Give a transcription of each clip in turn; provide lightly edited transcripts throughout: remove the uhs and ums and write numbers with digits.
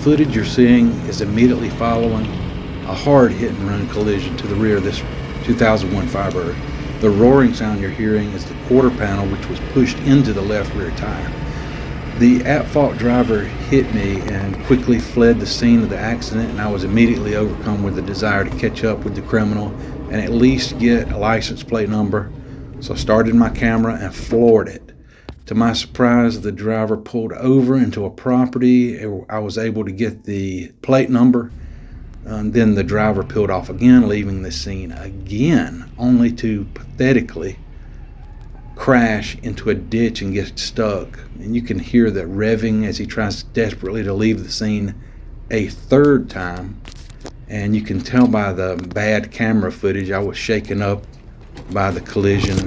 footage you're seeing is immediately following a hard hit-and-run collision to the rear of this 2001 Firebird. The roaring sound you're hearing is the quarter panel, which was pushed into the left rear tire. The at-fault driver hit me and quickly fled the scene of the accident, and I was immediately overcome with the desire to catch up with the criminal and at least get a license plate number. So I started my camera and floored it. To my surprise, the driver pulled over into a property. I was able to get the plate number. Then the driver peeled off again, leaving the scene again, only to pathetically crash into a ditch and get stuck. And you can hear the revving as he tries desperately to leave the scene a third time. And you can tell by the bad camera footage I was shaken up by the collision.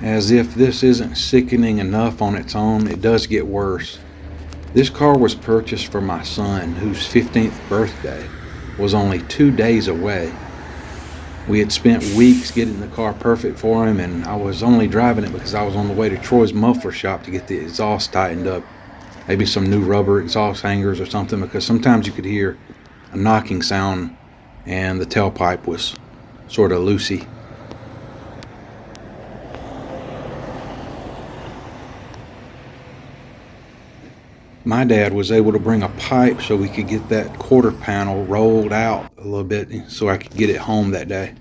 As if this isn't sickening enough on its own, it does get worse. This car was purchased for my son, whose 15th birthday was only 2 days away. We had spent weeks getting the car perfect for him, and I was only driving it because I was on the way to Troy's muffler shop to get the exhaust tightened up. Maybe some new rubber exhaust hangers or something, because sometimes you could hear a knocking sound and the tailpipe was sort of loosey. My dad was able to bring a pipe so we could get that quarter panel rolled out a little bit so I could get it home that day.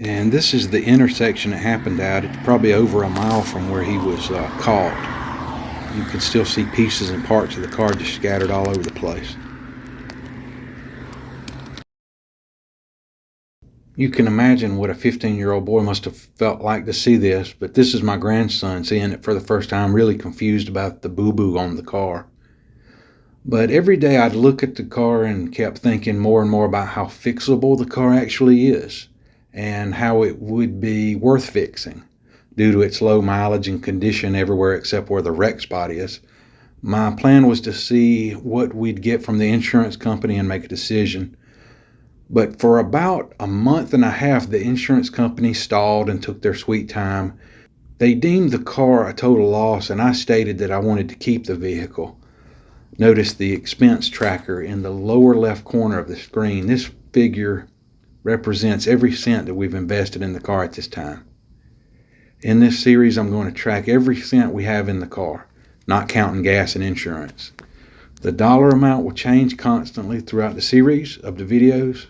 And this is the intersection it happened at. It's probably over a mile from where he was caught. You can still see pieces and parts of the car just scattered all over the place. You can imagine what a 15-year-old boy must have felt like to see this, but this is my grandson seeing it for the first time, really confused about the boo-boo on the car. But every day I'd look at the car and kept thinking more and more about how fixable the car actually is and how it would be worth fixing due to its low mileage and condition everywhere except where the wreck spot is. My plan was to see what we'd get from the insurance company and make a decision. But for about a month and a half, the insurance company stalled and took their sweet time. They deemed the car a total loss, and I stated that I wanted to keep the vehicle. Notice the expense tracker in the lower left corner of the screen. This figure represents every cent that we've invested in the car at this time. In this series, I'm going to track every cent we have in the car, not counting gas and insurance. The dollar amount will change constantly throughout the series of the videos.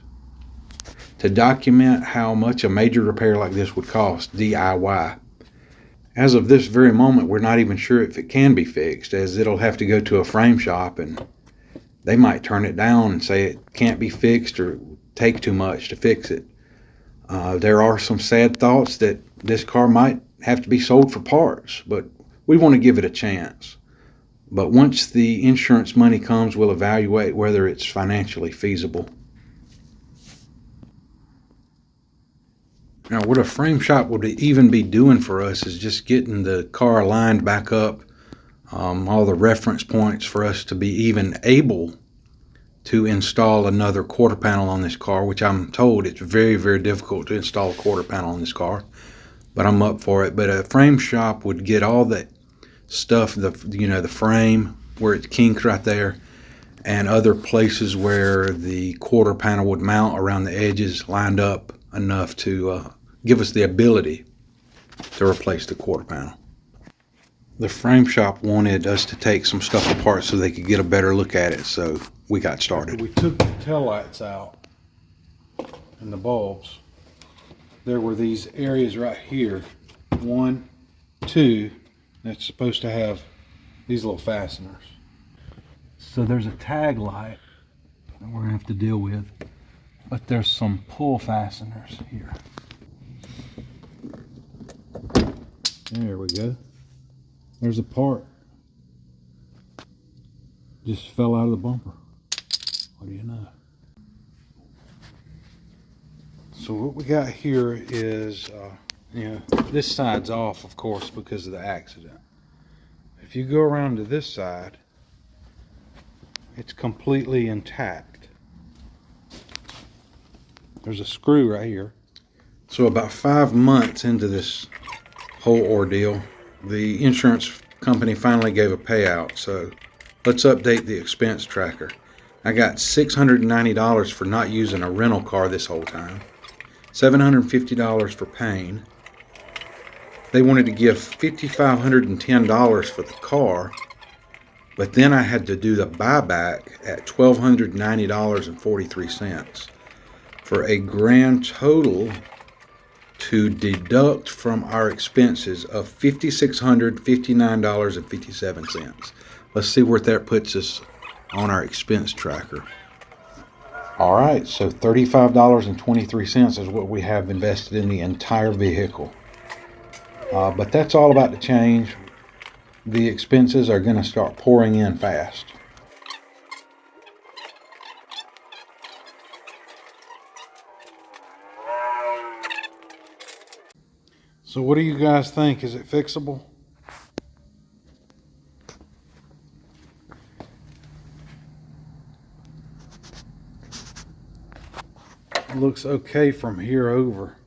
To document how much a major repair like this would cost DIY. As of this very moment, we're not even sure if it can be fixed, as it'll have to go to a frame shop and they might turn it down and say it can't be fixed or take too much to fix it. There are some sad thoughts that this car might have to be sold for parts, but we want to give it a chance. But once the insurance money comes, we'll evaluate whether it's financially feasible. Now, what a frame shop would even be doing for us is just getting the car lined back up, all the reference points for us to be even able to install another quarter panel on this car, which I'm told it's very, very difficult to install a quarter panel on this car, but I'm up for it. But a frame shop would get all that stuff, the frame where it's kinked right there, and other places where the quarter panel would mount around the edges lined up enough to give us the ability to replace the quarter panel. The frame shop wanted us to take some stuff apart so they could get a better look at it, so we got started. We took the taillights out and the bulbs. There were these areas right here, 1, 2, that's supposed to have these little fasteners. So there's a tag light that we're gonna have to deal with, but there's some pull fasteners here. There we go. There's a part. Just fell out of the bumper. What do you know? So what we got here is, this side's off, of course, because of the accident. If you go around to this side, it's completely intact. There's a screw right here. So about 5 months into this whole ordeal, the insurance company finally gave a payout. So let's update the expense tracker. I got $690 for not using a rental car this whole time. $750 for pain. They wanted to give $5,510 for the car, but then I had to do the buyback at $1,290.43 for a grand total to deduct from our expenses of $5,659.57. Let's see where that puts us on our expense tracker. All right, so $35.23 is what we have invested in the entire vehicle. But that's all about to change. The expenses are going to start pouring in fast. So what do you guys think? Is it fixable? It looks okay from here over.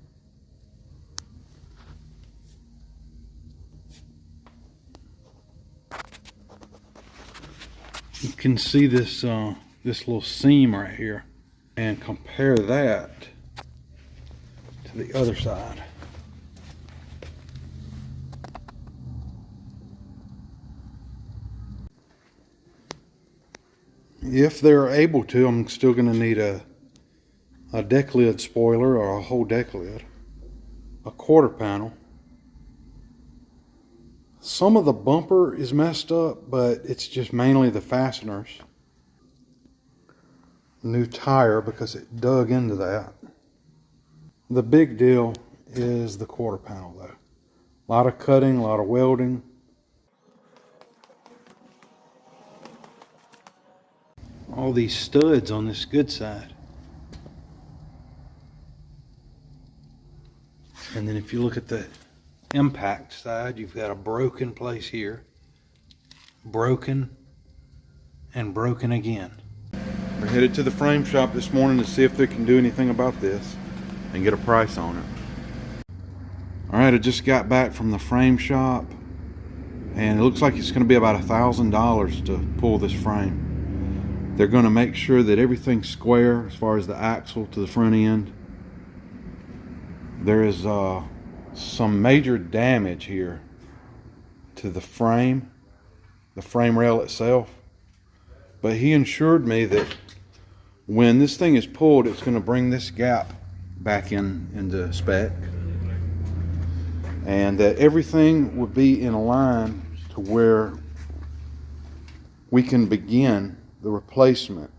You can see this this little seam right here, and compare that to the other side. If they're able to, I'm still going to need a deck lid spoiler or a whole deck lid, a quarter panel. Some of the bumper is messed up, but it's just mainly the fasteners. New tire because it dug into that. The big deal is the quarter panel though. A lot of cutting, a lot of welding. All these studs on this good side. And then if you look at the impact side, you've got a broken place here, broken, and broken again. We're headed to the frame shop this morning to see if they can do anything about this and get a price on it. Alright, I just got back from the frame shop, and it looks like it's going to be about $1,000 to pull this frame. They're going to make sure that everything's square as far as the axle to the front end. There is some major damage here to the frame rail itself, but he assured me that when this thing is pulled, it's going to bring this gap back into spec, and that everything would be in line to where we can begin the replacement.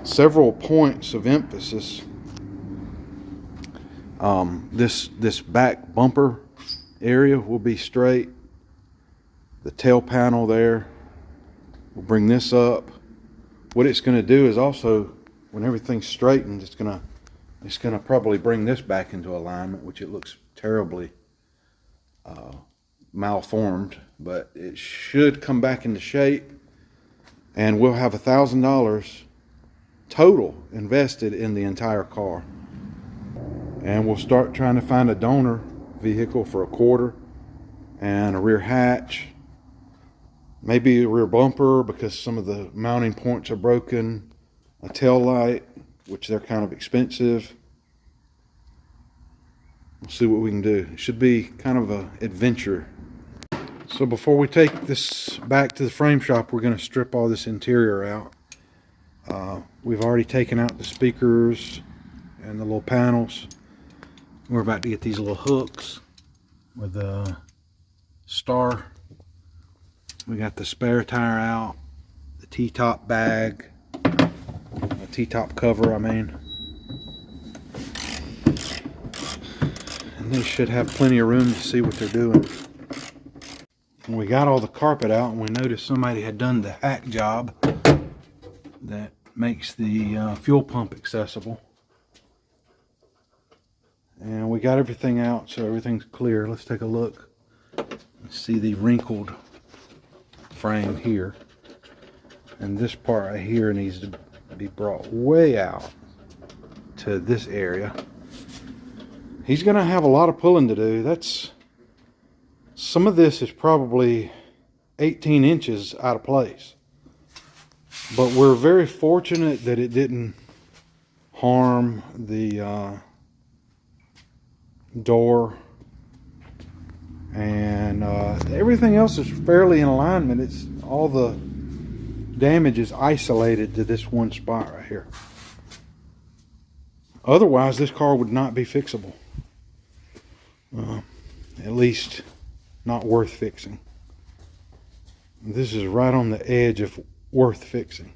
Several points of emphasis. This back bumper area will be straight. The tail panel there, we'll bring this up. What it's going to do is also, when everything's straightened, it's going to probably bring this back into alignment, which it looks terribly malformed, but it should come back into shape, and we'll have $1,000 total invested in the entire car. And we'll start trying to find a donor vehicle for a quarter, and a rear hatch, maybe a rear bumper because some of the mounting points are broken, a tail light, which they're kind of expensive. We'll see what we can do. It should be kind of an adventure. So before we take this back to the frame shop, we're going to strip all this interior out. We've already taken out the speakers and the little panels. We're about to get these little hooks with a star. We got the spare tire out, the T-top bag, the T-top cover, I mean. And they should have plenty of room to see what they're doing. And we got all the carpet out, and we noticed somebody had done the hack job that makes the fuel pump accessible. And we got everything out, so everything's clear. Let's take a look. See the wrinkled frame here. And this part right here needs to be brought way out to this area. He's going to have a lot of pulling to do. Some of this is probably 18 inches out of place. But we're very fortunate that it didn't harm the door. And everything else is fairly in alignment. It's all the damage is isolated to this one spot right here. Otherwise, this car would not be fixable. At least not worth fixing. This is right on the edge of worth fixing.